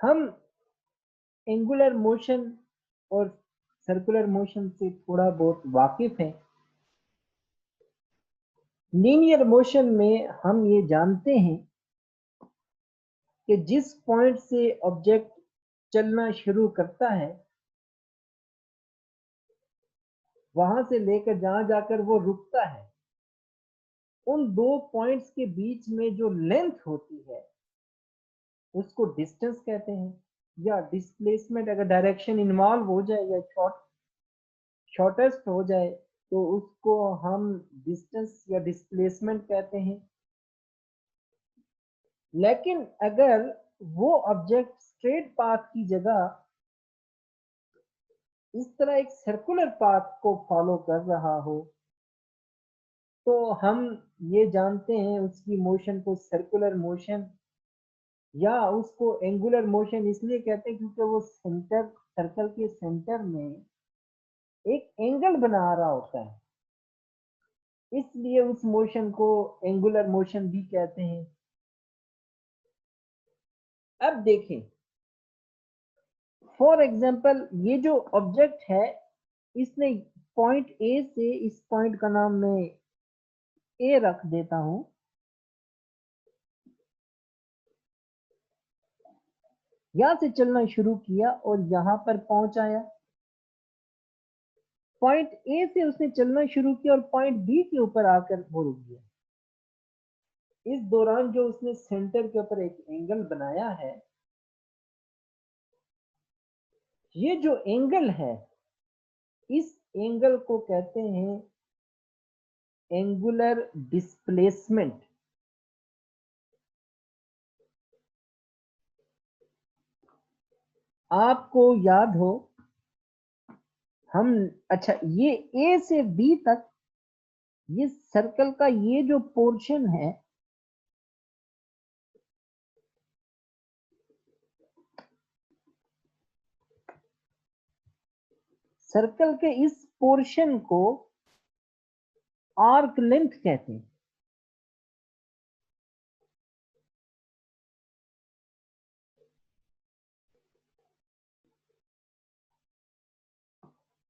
हम angular motion और circular motion से थोड़ा बहुत वाकिफ हैं। लीनियर मोशन में हम ये जानते हैं कि जिस पॉइंट से ऑब्जेक्ट चलना शुरू करता है वहां से लेकर जहां जाकर वो रुकता है, उन दो पॉइंट्स के बीच में जो लेंथ होती है उसको डिस्टेंस कहते हैं, या डिस्प्लेसमेंट। अगर डायरेक्शन इन्वॉल्व हो जाए या शॉर्टेस्ट हो जाए तो उसको हम डिस्टेंस या डिस्प्लेसमेंट कहते हैं। लेकिन अगर वो ऑब्जेक्ट स्ट्रेट पाथ की जगह इस तरह एक सर्कुलर पाथ को फॉलो कर रहा हो तो हम ये जानते हैं उसकी मोशन को सर्कुलर मोशन, या उसको एंगुलर मोशन इसलिए कहते हैं क्योंकि वो सेंटर, सर्कल के सेंटर में एक एंगल बना रहा होता है, इसलिए उस मोशन को एंगुलर मोशन भी कहते हैं। अब देखें, फॉर एग्जांपल ये जो ऑब्जेक्ट है इसने पॉइंट ए से, इस पॉइंट का नाम मैं ए रख देता हूं, यहां से चलना शुरू किया और यहां पर पहुंच आया। पॉइंट ए से उसने चलना शुरू किया और पॉइंट बी के ऊपर आकर वो रुक गया। इस दौरान जो उसने सेंटर के ऊपर एक एंगल बनाया है, ये जो एंगल है इस एंगल को कहते हैं एंगुलर डिस्प्लेसमेंट। आपको याद हो हम, अच्छा ये ए से बी तक, ये सर्कल का ये जो पोर्शन है सर्कल के इस पोर्शन को आर्क लेंथ कहते हैं।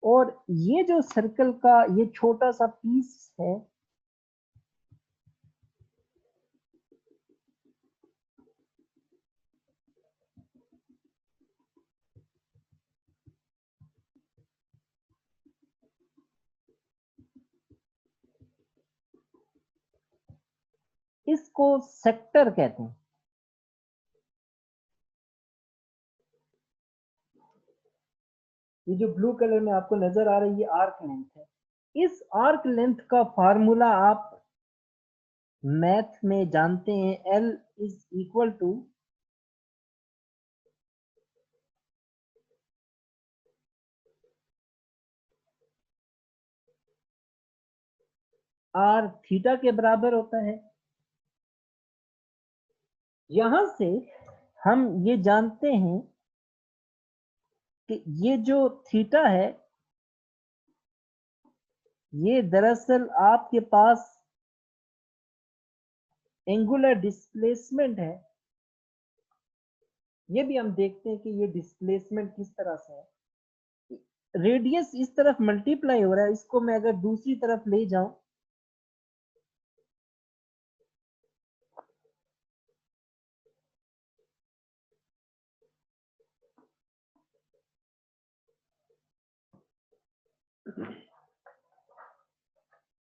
और ये जो सर्कल का ये छोटा सा पीस है इसको सेक्टर कहते हैं। ये जो ब्लू कलर में आपको नजर आ रही है आर्क लेंथ है। इस आर्क लेंथ का फार्मूला आप मैथ में जानते हैं, L is equal to r theta के बराबर होता है। यहां से हम ये जानते हैं कि ये जो थीटा है ये दरअसल आपके पास एंगुलर डिस्प्लेसमेंट है। ये भी हम देखते हैं कि ये डिस्प्लेसमेंट किस तरह से है। रेडियस इस तरफ मल्टीप्लाई हो रहा है, इसको मैं अगर दूसरी तरफ ले जाऊं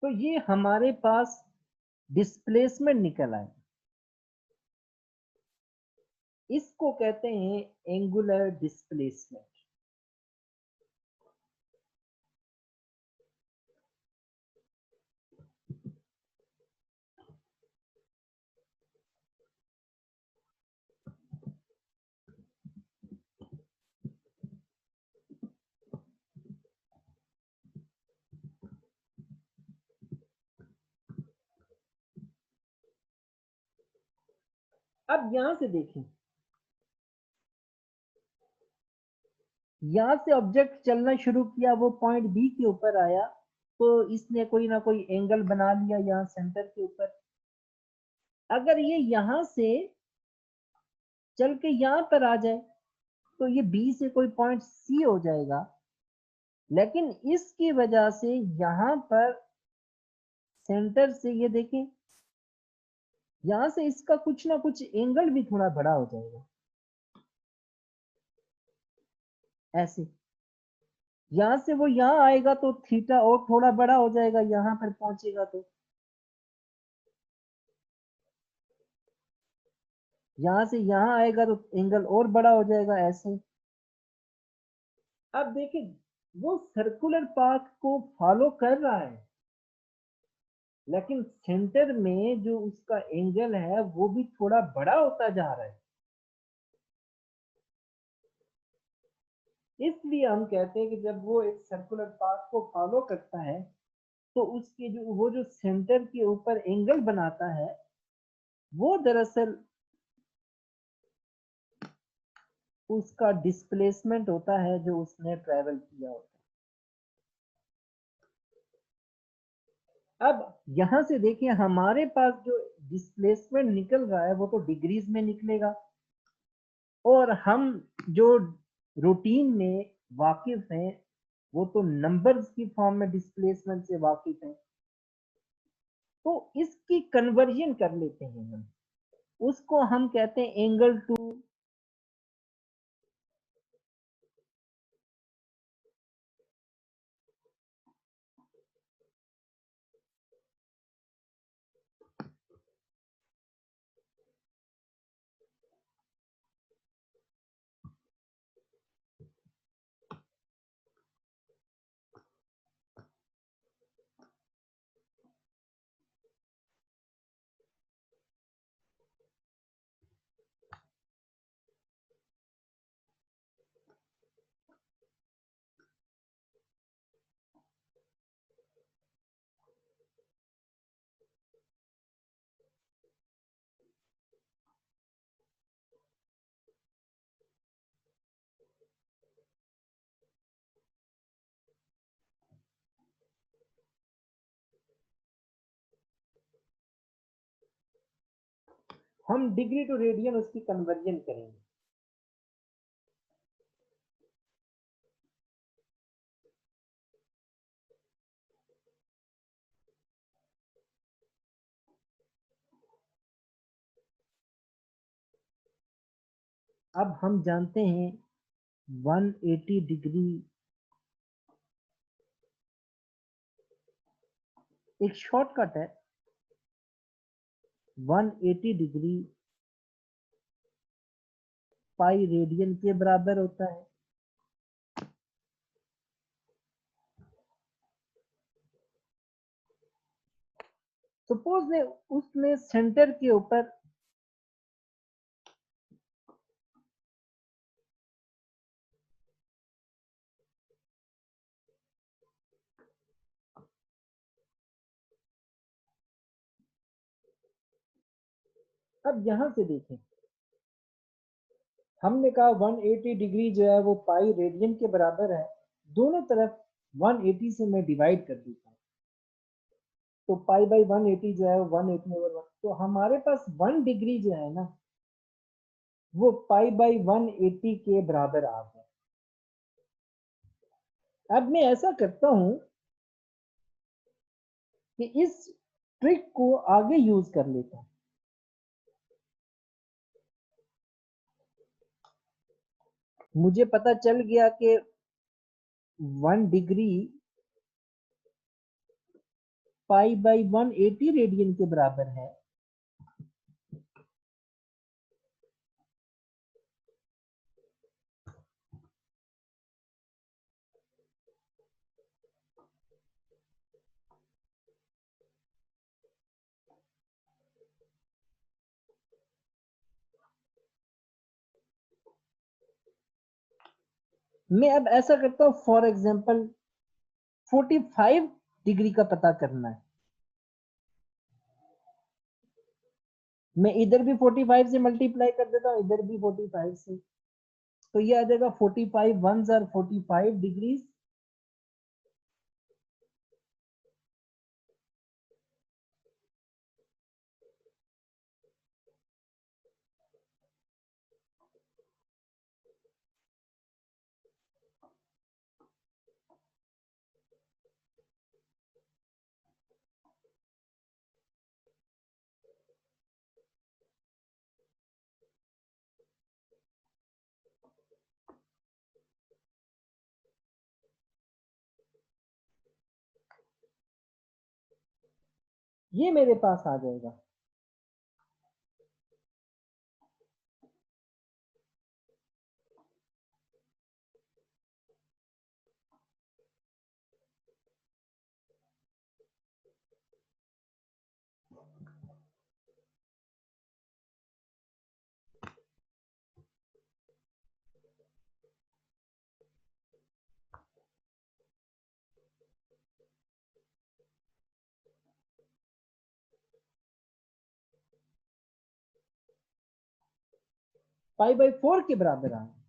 तो ये हमारे पास डिस्प्लेसमेंट निकल आए। इसको कहते हैं एंगुलर डिस्प्लेसमेंट। अब यहां से देखें, यहां से ऑब्जेक्ट चलना शुरू किया, वो पॉइंट बी के ऊपर आया तो इसने कोई ना कोई एंगल बना लिया यहां सेंटर के ऊपर। अगर ये यहां से चल के यहां पर आ जाए तो ये बी से कोई पॉइंट सी हो जाएगा, लेकिन इसकी वजह से यहां पर सेंटर से ये देखें, यहां से इसका कुछ ना कुछ एंगल भी थोड़ा बड़ा हो जाएगा, ऐसे यहां से वो यहां आएगा तो थीटा और थोड़ा बड़ा हो जाएगा, यहां पर पहुंचेगा तो यहां से यहां आएगा तो एंगल और बड़ा हो जाएगा, ऐसे। अब देखिए, वो सर्कुलर पाथ को फॉलो कर रहा है, लेकिन सेंटर में जो उसका एंगल है वो भी थोड़ा बड़ा होता जा रहा है। इसलिए हम कहते हैं कि जब वो एक सर्कुलर पाथ को फॉलो करता है तो उसके जो वो जो सेंटर के ऊपर एंगल बनाता है वो दरअसल उसका डिस्प्लेसमेंट होता है जो उसने ट्रेवल किया होता है। अब यहां से देखिए, हमारे पास जो डिस्प्लेसमेंट निकल रहा है वो तो डिग्रीज में निकलेगा, और हम जो रूटीन में वाकिफ हैं वो तो नंबर्स की फॉर्म में डिस्प्लेसमेंट से वाकिफ हैं। तो इसकी कन्वर्जन कर लेते हैं हम, उसको हम कहते हैं एंगल टू। हम डिग्री टू रेडियन उसकी कन्वर्जन करेंगे। अब हम जानते हैं 180 डिग्री एक शॉर्टकट है, 180 डिग्री पाई रेडियन के बराबर होता है। सपोज ने उसने सेंटर के ऊपर अब यहां से देखें, हमने कहा 180 डिग्री जो है वो पाई रेडियन के बराबर है, दोनों तरफ 180 से मैं डिवाइड कर देता हूँ, तो पाई बाई 180 जो है वो 180 ओवर 1, तो हमारे पास 1 डिग्री जो है ना वो पाई बाई 180 के बराबर आ गया। अब मैं ऐसा करता हूं कि इस ट्रिक को आगे यूज कर लेता हूं। मुझे पता चल गया कि 1 डिग्री पाई बाई 180 रेडियन के बराबर है, मैं अब ऐसा करता हूं, फॉर एग्जांपल 45 डिग्री का पता करना है, मैं इधर भी 45 से मल्टीप्लाई कर देता हूं, इधर भी 45 से, तो ये आ जाएगा 45 वंस आर 45 डिग्रीज, ये मेरे पास आ जाएगा। पाई बाई 4 के बराबर आया।